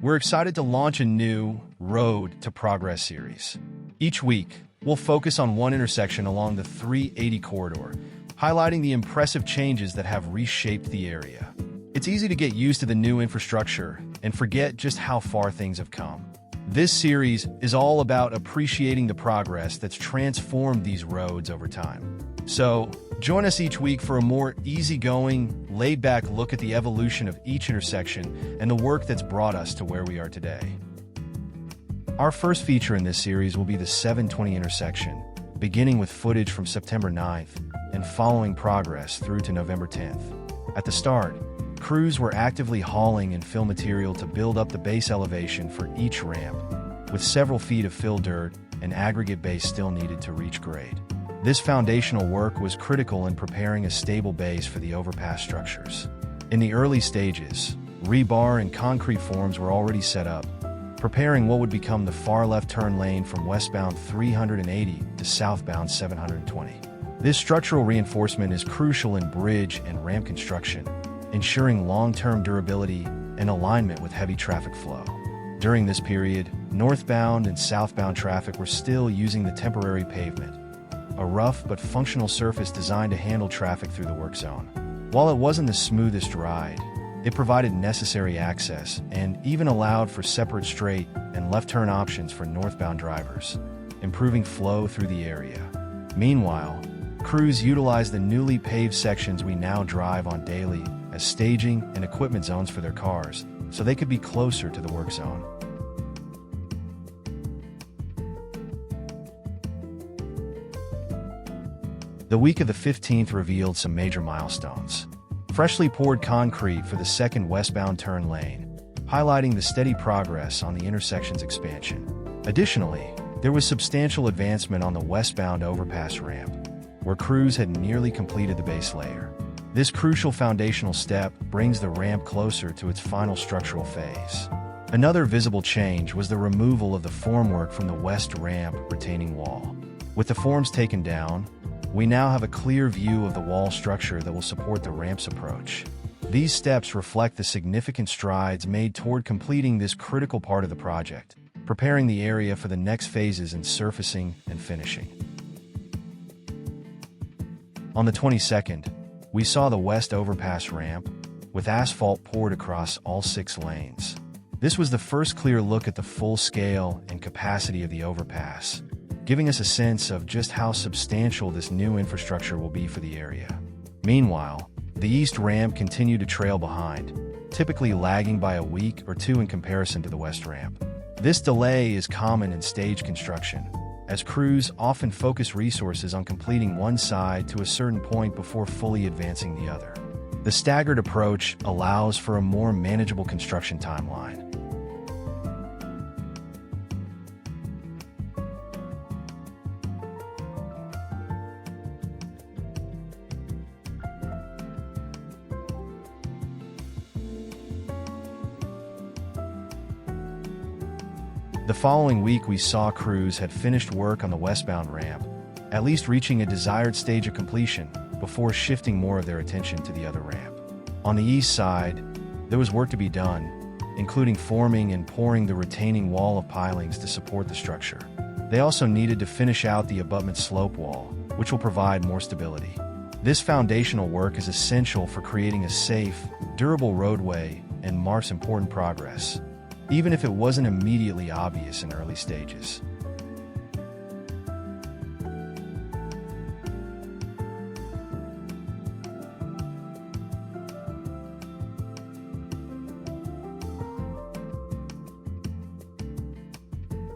we're excited to launch a new Road to Progress series. Each week, we'll focus on one intersection along the 380 corridor, highlighting the impressive changes that have reshaped the area. It's easy to get used to the new infrastructure and forget just how far things have come. This series is all about appreciating the progress that's transformed these roads over time. So, join us each week for a more easygoing, laid-back look at the evolution of each intersection and the work that's brought us to where we are today. Our first feature in this series will be the 720 intersection, beginning with footage from September 9th and following progress through to November 10th. At the start, crews were actively hauling and fill material to build up the base elevation for each ramp, with several feet of fill dirt and aggregate base still needed to reach grade. This foundational work was critical in preparing a stable base for the overpass structures. In the early stages, rebar and concrete forms were already set up, preparing what would become the far left turn lane from westbound 380 to southbound 720. This structural reinforcement is crucial in bridge and ramp construction, ensuring long-term durability and alignment with heavy traffic flow. During this period, northbound and southbound traffic were still using the temporary pavement, a rough but functional surface designed to handle traffic through the work zone. While it wasn't the smoothest ride, it provided necessary access and even allowed for separate straight and left turn options for northbound drivers, improving flow through the area. Meanwhile, crews utilized the newly paved sections we now drive on daily as staging and equipment zones for their cars, so they could be closer to the work zone. The week of the 15th revealed some major milestones. Freshly poured concrete for the second westbound turn lane, highlighting the steady progress on the intersection's expansion. Additionally, there was substantial advancement on the westbound overpass ramp, where crews had nearly completed the base layer. This crucial foundational step brings the ramp closer to its final structural phase. Another visible change was the removal of the formwork from the west ramp retaining wall. With the forms taken down, we now have a clear view of the wall structure that will support the ramp's approach. These steps reflect the significant strides made toward completing this critical part of the project, preparing the area for the next phases in surfacing and finishing. On the 22nd, we saw the west overpass ramp, with asphalt poured across all 6 lanes. This was the first clear look at the full scale and capacity of the overpass, giving us a sense of just how substantial this new infrastructure will be for the area. Meanwhile, the east ramp continued to trail behind, typically lagging by a week or 2 in comparison to the west ramp. This delay is common in stage construction, as crews often focus resources on completing one side to a certain point before fully advancing the other. The staggered approach allows for a more manageable construction timeline. The following week, we saw crews had finished work on the westbound ramp, at least reaching a desired stage of completion, before shifting more of their attention to the other ramp. On the east side, there was work to be done, including forming and pouring the retaining wall of pilings to support the structure. They also needed to finish out the abutment slope wall, which will provide more stability. This foundational work is essential for creating a safe, durable roadway and marks important progress, even if it wasn't immediately obvious in early stages.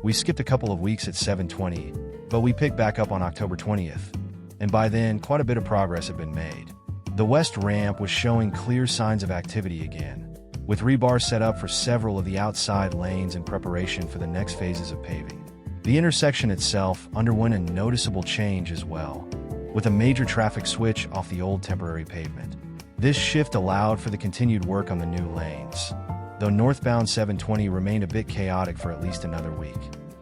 We skipped a couple of weeks at 720, but we picked back up on October 20th, and by then, quite a bit of progress had been made. The west ramp was showing clear signs of activity again, with rebar set up for several of the outside lanes in preparation for the next phases of paving. The intersection itself underwent a noticeable change as well, with a major traffic switch off the old temporary pavement. This shift allowed for the continued work on the new lanes, though northbound 720 remained a bit chaotic for at least another week.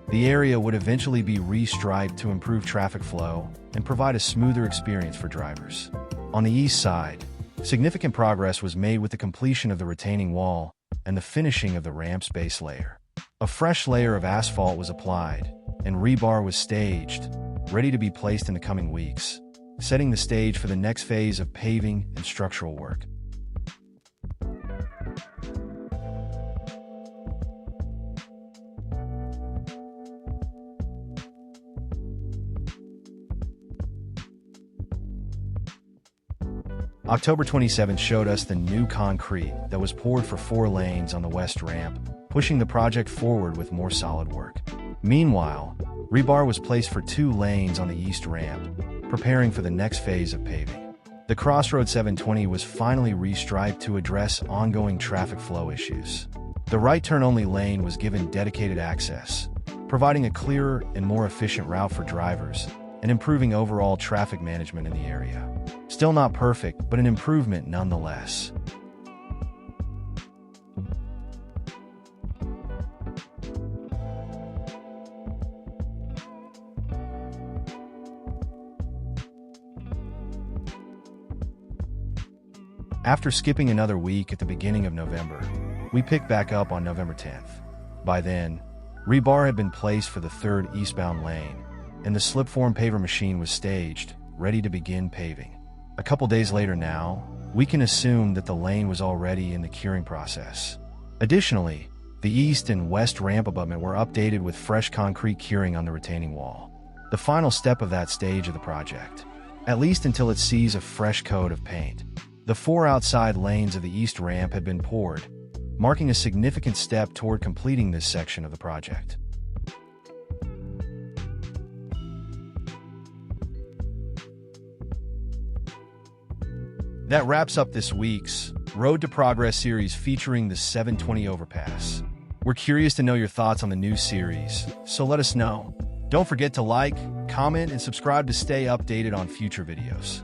The area would eventually be restriped to improve traffic flow and provide a smoother experience for drivers. On the east side, significant progress was made with the completion of the retaining wall, and the finishing of the ramp's base layer. A fresh layer of asphalt was applied, and rebar was staged, ready to be placed in the coming weeks, setting the stage for the next phase of paving and structural work. October 27th showed us the new concrete that was poured for 4 lanes on the west ramp, pushing the project forward with more solid work. Meanwhile, rebar was placed for 2 lanes on the east ramp, preparing for the next phase of paving. The Crossroad 720 was finally restriped to address ongoing traffic flow issues. The right turn-only lane was given dedicated access, providing a clearer and more efficient route for drivers and improving overall traffic management in the area. Still not perfect, but an improvement nonetheless. After skipping another week at the beginning of November, we picked back up on November 10th. By then, rebar had been placed for the 3rd eastbound lane, and the slip-form paver machine was staged, ready to begin paving. A couple days later now, we can assume that the lane was already in the curing process. Additionally, the east and west ramp abutment were updated with fresh concrete curing on the retaining wall, the final step of that stage of the project, at least until it sees a fresh coat of paint. The 4 outside lanes of the east ramp had been poured, marking a significant step toward completing this section of the project. That wraps up this week's Road to Progress series featuring the 720 Overpass. We're curious to know your thoughts on the new series, so let us know. Don't forget to like, comment, and subscribe to stay updated on future videos.